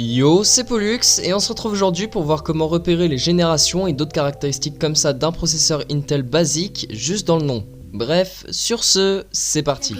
Yo, c'est Pollux et on se retrouve aujourd'hui pour voir comment repérer les générations et d'autres caractéristiques comme ça d'un processeur Intel basique juste dans le nom. Bref, sur ce, c'est parti.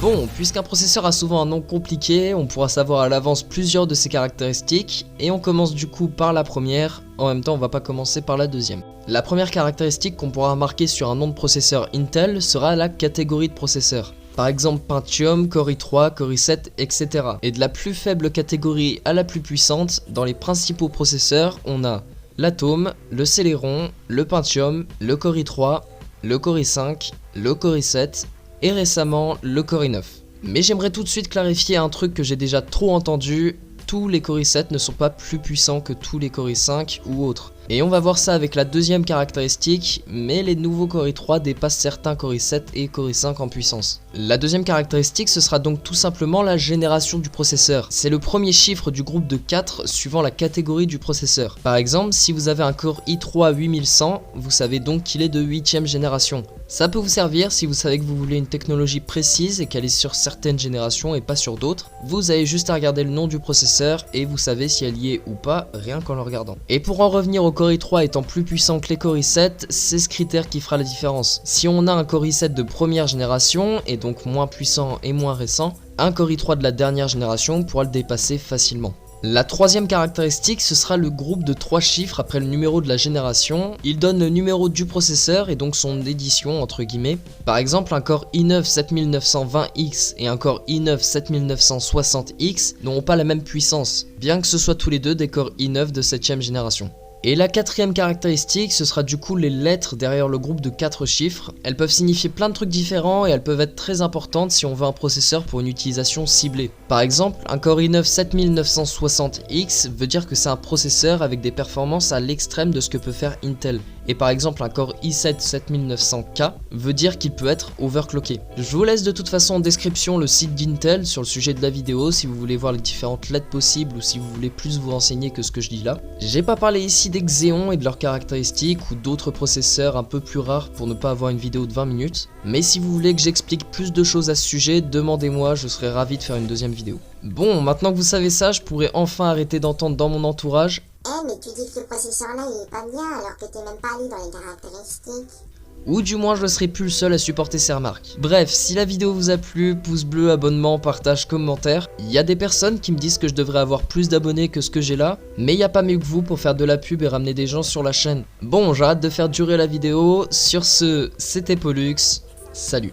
Bon, puisqu'un processeur a souvent un nom compliqué, on pourra savoir à l'avance plusieurs de ses caractéristiques, et on commence du coup par la première, en même temps on va pas commencer par la deuxième. La première caractéristique qu'on pourra remarquer sur un nom de processeur Intel sera la catégorie de processeur. Par exemple Pentium, Core i3, Core i7, etc. Et de la plus faible catégorie à la plus puissante, dans les principaux processeurs, on a l'Atom, le Celeron, le Pentium, le Core i3, le Core i5, le Core i7, et récemment le Core i9. Mais j'aimerais tout de suite clarifier un truc que j'ai déjà trop entendu, tous les Core i7 ne sont pas plus puissants que tous les Core i5 ou autres. Et on va voir ça avec la deuxième caractéristique, mais les nouveaux Core i3 dépassent certains Core i7 et Core i5 en puissance. La deuxième caractéristique, ce sera donc tout simplement la génération du processeur. C'est le premier chiffre du groupe de 4 suivant la catégorie du processeur. Par exemple, si vous avez un Core i3 8100, vous savez donc qu'il est de 8ème génération. Ça peut vous servir si vous savez que vous voulez une technologie précise et qu'elle est sur certaines générations et pas sur d'autres. Vous avez juste à regarder le nom du processeur et vous savez si elle y est ou pas, rien qu'en le regardant. Et pour en revenir au Core i3 étant plus puissant que les Core i7, c'est ce critère qui fera la différence. Si on a un Core i7 de première génération, et donc moins puissant et moins récent, un Core i3 de la dernière génération pourra le dépasser facilement. La troisième caractéristique, ce sera le groupe de 3 chiffres après le numéro de la génération. Il donne le numéro du processeur et donc son édition entre guillemets. Par exemple, un Core i9 7920X et un Core i9 7960X n'auront pas la même puissance, bien que ce soit tous les deux des Core i9 de 7ème génération. Et la quatrième caractéristique, ce sera du coup les lettres derrière le groupe de 4 chiffres. Elles peuvent signifier plein de trucs différents et elles peuvent être très importantes si on veut un processeur pour une utilisation ciblée. Par exemple, un Core i9 7960X veut dire que c'est un processeur avec des performances à l'extrême de ce que peut faire Intel. Et par exemple un Core i7 7900K veut dire qu'il peut être overclocké. Je vous laisse de toute façon en description le site d'Intel sur le sujet de la vidéo si vous voulez voir les différentes lettres possibles ou si vous voulez plus vous renseigner que ce que je dis là. J'ai pas parlé ici des Xeon et de leurs caractéristiques ou d'autres processeurs un peu plus rares pour ne pas avoir une vidéo de 20 minutes. Mais si vous voulez que j'explique plus de choses à ce sujet, demandez-moi, je serai ravi de faire une deuxième vidéo. Bon, maintenant que vous savez ça, je pourrais enfin arrêter d'entendre dans mon entourage: mais tu dis que le processeur-là il est pas bien alors que t'es même pas allé dans les caractéristiques. Ou du moins je serai plus le seul à supporter ces remarques. Bref, si la vidéo vous a plu, pouce bleu, abonnement, partage, commentaire. Il y a des personnes qui me disent que je devrais avoir plus d'abonnés que ce que j'ai là, mais il n'y a pas mieux que vous pour faire de la pub et ramener des gens sur la chaîne. Bon, j'arrête de faire durer la vidéo, sur ce, c'était Pollux, salut.